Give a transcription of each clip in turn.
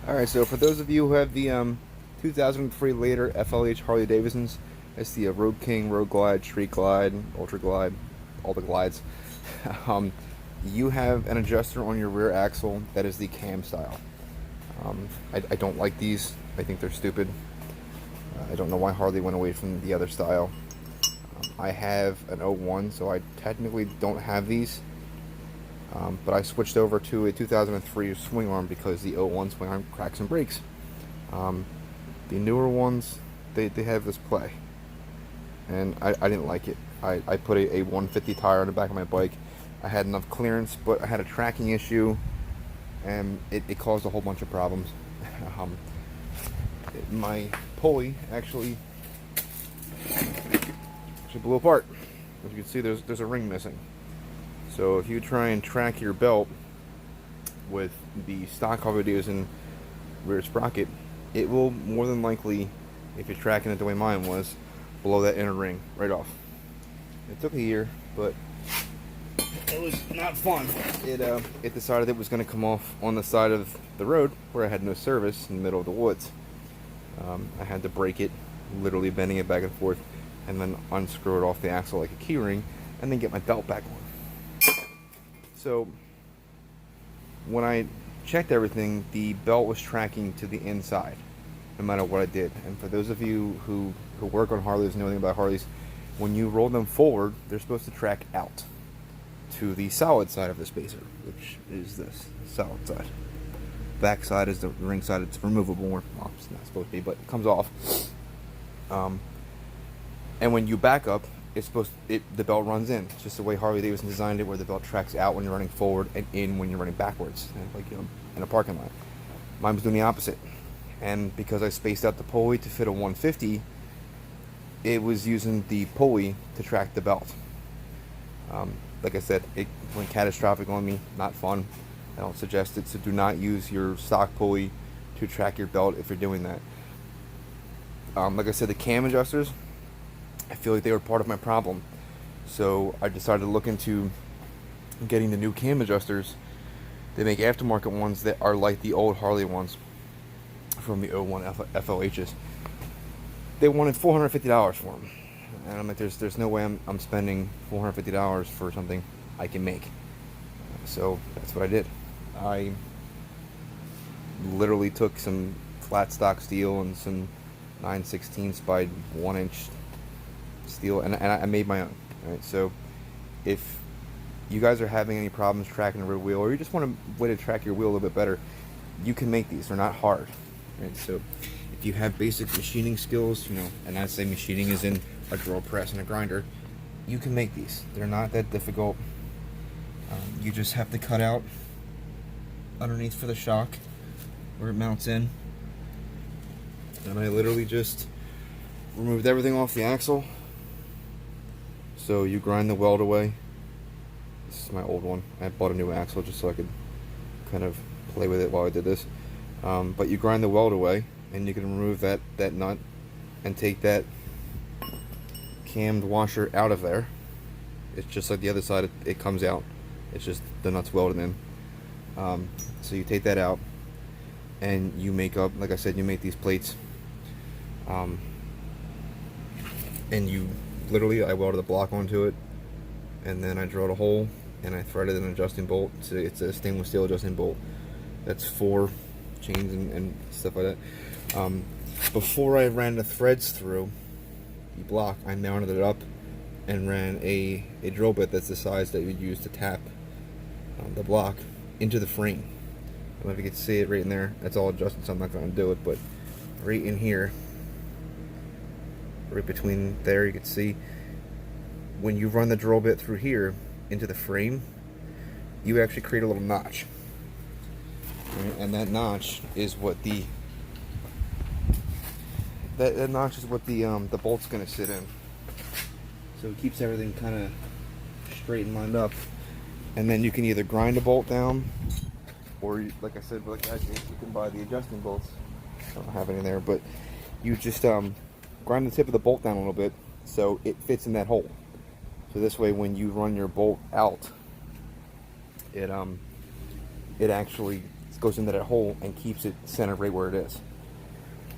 Alright, so for those of you who have the 2003 later FLH Harley Davidsons, it's the Road King, Road Glide, Street Glide, Ultra Glide, all the glides. um, you have an adjuster on your rear axle that is the cam style. I don't like these. I think they're stupid. I don't know why Harley went away from the other style. I have an 01, so I technically don't have these. But I switched over to a 2003 swing arm because the 01 swing arm cracks and breaks. The newer ones, they have this play, and I didn't like it. I put a 150 tire on the back of my bike. I had enough clearance, but I had a tracking issue, and it caused a whole bunch of problems. My pulley actually blew apart. As you can see, there's a ring missing. So if you try and track your belt with the stock Harley Davidson rear sprocket, it will more than likely, if you're tracking it the way mine was, blow that inner ring right off. It took a year, but it was not fun. It decided it was going to come off on the side of the road where I had no service in the middle of the woods. I had to break it, literally bending it back and forth, and then unscrew it off the axle like a key ring, and then get my belt back on. So when I checked everything, the belt was tracking to the inside, no matter what I did. And for those of you who work on Harleys and know anything about Harleys, when you roll them forward, they're supposed to track out to the solid side of the spacer, which is this solid side. Back side is the ring side. It's removable. Well, it's not supposed to be, but it comes off. And when you back up, the belt runs in. It's just the way Harley Davidson designed it, where the belt tracks out when you're running forward and in when you're running backwards, like in a parking lot. Mine was doing the opposite, and because I spaced out the pulley to fit a 150, it was using the pulley to track the belt. Like I said, it went catastrophic on me. Not fun. I don't suggest it. So do not use your stock pulley to track your belt if you're doing that. Like I said, the cam adjusters, I feel like they were part of my problem. So I decided to look into getting the new cam adjusters. They make aftermarket ones that are like the old Harley ones from the 01 FLHs. They wanted $450 for them. And I'm like, there's no way I'm spending $450 for something I can make. So that's what I did. I literally took some flat stock steel and some 9/16 by 1-inch steel, and I made my own. Right, so if you guys are having any problems tracking the rear wheel, or you just want a way to track your wheel a little bit better, you can make these. They're not hard. Right, so if you have basic machining skills, and I say machining is in a drill press and a grinder, you can make these. They're not that difficult. You just have to cut out underneath for the shock where it mounts in, and I literally just removed everything off the axle. So you grind the weld away. This is my old one. I bought a new axle just so I could kind of play with it while I did this. But you grind the weld away, and you can remove that nut and take that cammed washer out of there. It's just like the other side, it comes out. It's just the nuts welded in. So you take that out, and you make up, like I said, you make these plates. And you literally, I welded a block onto it, and then I drilled a hole, and I threaded an adjusting bolt. So it's a stainless steel adjusting bolt. That's 4 chains and stuff like that. Before I ran the threads through the block, I mounted it up and ran a drill bit that's the size that you'd use to tap the block into the frame. I don't know if you can see it right in there. That's all adjusted, so I'm not going to do it, but right in here, right between there, you can see when you run the drill bit through here into the frame, you actually create a little notch. Right? And that notch is what the bolt's going to sit in. So it keeps everything kind of straight and lined up. And then you can either grind a bolt down, or like I said, you can buy the adjusting bolts. I don't have any there, but you just grind the tip of the bolt down a little bit so it fits in that hole. So this way, when you run your bolt out, it actually goes into that hole and keeps it centered right where it is.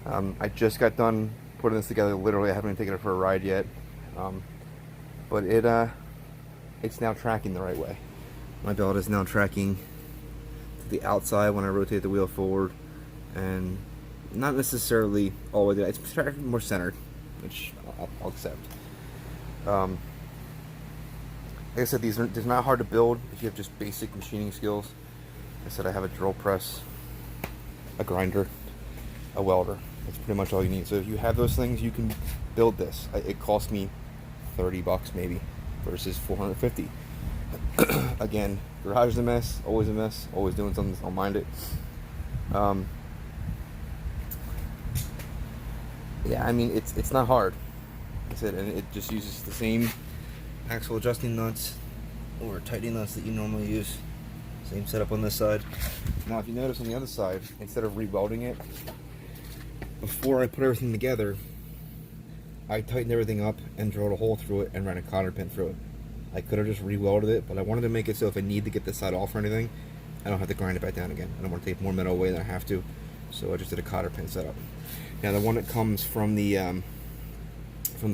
I just got done putting this together. Literally, I haven't even taken it for a ride yet, but it's now tracking the right way. My belt is now tracking to the outside when I rotate the wheel forward, and not necessarily all the way there. It's tracking more centered, which I'll accept. Like I said, these are not hard to build if you have just basic machining skills. Like I said, I have a drill press, a grinder, a welder. That's pretty much all you need. So if you have those things, you can build this. It cost me $30 maybe versus $450. Again, garage is a mess, always doing something. I'll mind it. Yeah, I mean, it's not hard. Like I said, and it just uses the same axle adjusting nuts or tightening nuts that you normally use. Same setup on this side. Now, if you notice on the other side, instead of re-welding it, before I put everything together, I tightened everything up and drilled a hole through it and ran a cotter pin through it. I could have just re-welded it, but I wanted to make it so if I need to get this side off or anything, I don't have to grind it back down again. I don't want to take more metal away than I have to, so I just did a cotter pin setup. Now, the one that comes from the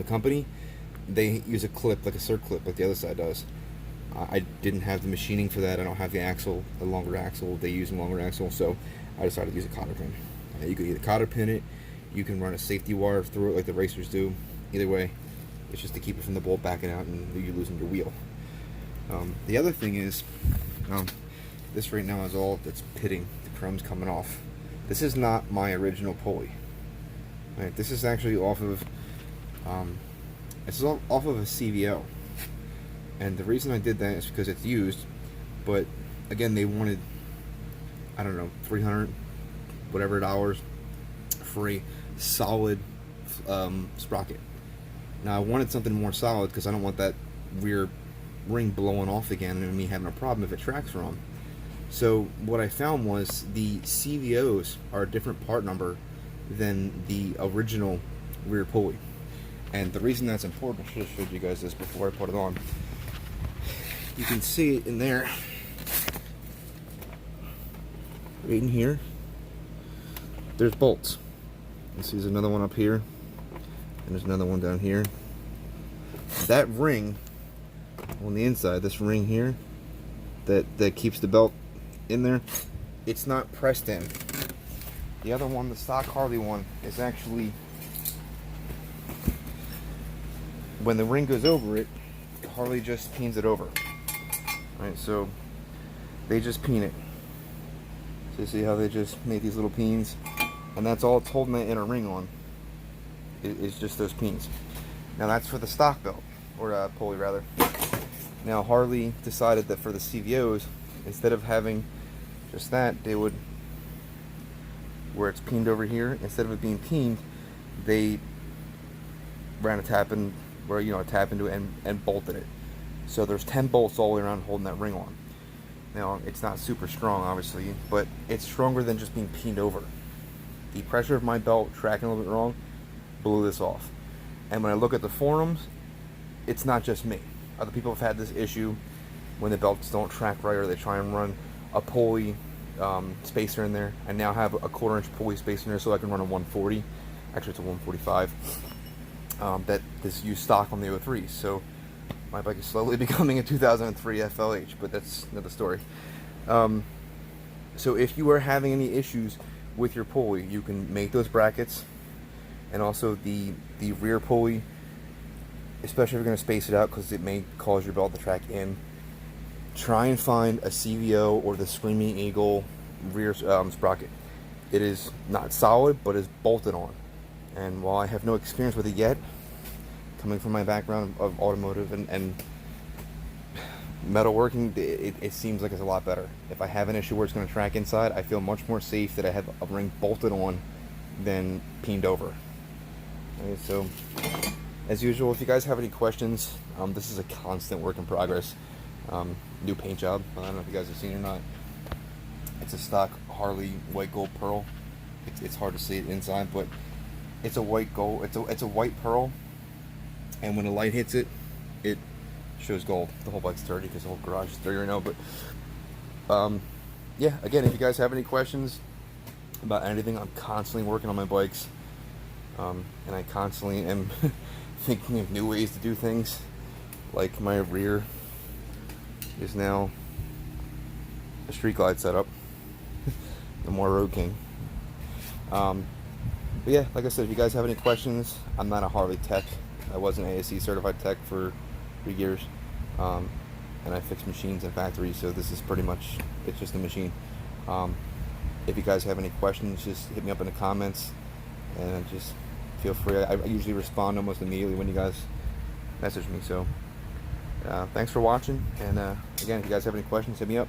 company, they use a clip, like a circ clip, like the other side does. I didn't have the machining for that. I don't have the axle, the longer axle. They use a longer axle, so I decided to use a cotter pin. You can either cotter pin it, you can run a safety wire through it like the racers do. Either way, it's just to keep it from the bolt backing out and you losing your wheel. The other thing is, this right now is all that's pitting. The chrome's coming off. This is not my original pulley. Right, this is actually off of, off of a CVO. And the reason I did that is because it's used, but again, they wanted, I don't know, $300 whatever dollars for a solid sprocket. Now I wanted something more solid because I don't want that rear ring blowing off again and me having a problem if it tracks wrong. So what I found was the CVOs are a different part number than the original rear pulley. And the reason that's important, I should have showed you guys this before I put it on. You can see it in there, right in here. There's bolts. You see there's another one up here, and there's another one down here. That ring on the inside, this ring here, that keeps the belt in there, it's not pressed in. The other one, the stock Harley one, is actually, when the ring goes over it, Harley just pins it over. Right, so they just peen it. So you see how they just made these little peens, and that's all it's holding that inner ring on. Is just those peens. Now that's for the stock belt, or pulley rather. Now Harley decided that for the CVOs, instead of having just that, they would, where it's peened over here, instead of it being peened, they ran a tap in, where a tap into it and bolted it. So there's 10 bolts all the way around holding that ring on. Now, it's not super strong, obviously, but it's stronger than just being peened over. The pressure of my belt tracking a little bit wrong blew this off. And when I look at the forums, it's not just me. Other people have had this issue when the belts don't track right or they try and run a pulley spacer in there. I now have a 1/4 inch pulley spacer in there so I can run a 140. Actually, it's a 145. That is used stock on the 03s. So my bike is slowly becoming a 2003 FLH, but that's another story. So if you are having any issues with your pulley, you can make those brackets, and also the rear pulley, especially if you're going to space it out because it may cause your belt to track in. Try and find a CVO or the Screaming Eagle rear sprocket. It is not solid, but is bolted on. And while I have no experience with it yet, coming from my background of automotive and metalworking, it seems like it's a lot better. If I have an issue where it's going to track inside, I feel much more safe that I have a ring bolted on than peened over. Okay, so, as usual, if you guys have any questions, this is a constant work in progress. New paint job. I don't know if you guys have seen it or not. It's a stock Harley white gold pearl. It's hard to see it inside, but it's a white gold. It's a white pearl. And when the light hits it, it shows gold. The whole bike's dirty because the whole garage is dirty right now. But yeah, again, if you guys have any questions about anything, I'm constantly working on my bikes, and I constantly am thinking of new ways to do things. Like my rear is now a Street Glide setup, the more Road King. But yeah, like I said, if you guys have any questions, I'm not a Harley tech. I was an ASE certified tech for 3 years, and I fix machines in factories, so this is pretty much, it's just a machine. If you guys have any questions, just hit me up in the comments, and just feel free. I usually respond almost immediately when you guys message me, so thanks for watching, and again, if you guys have any questions, hit me up.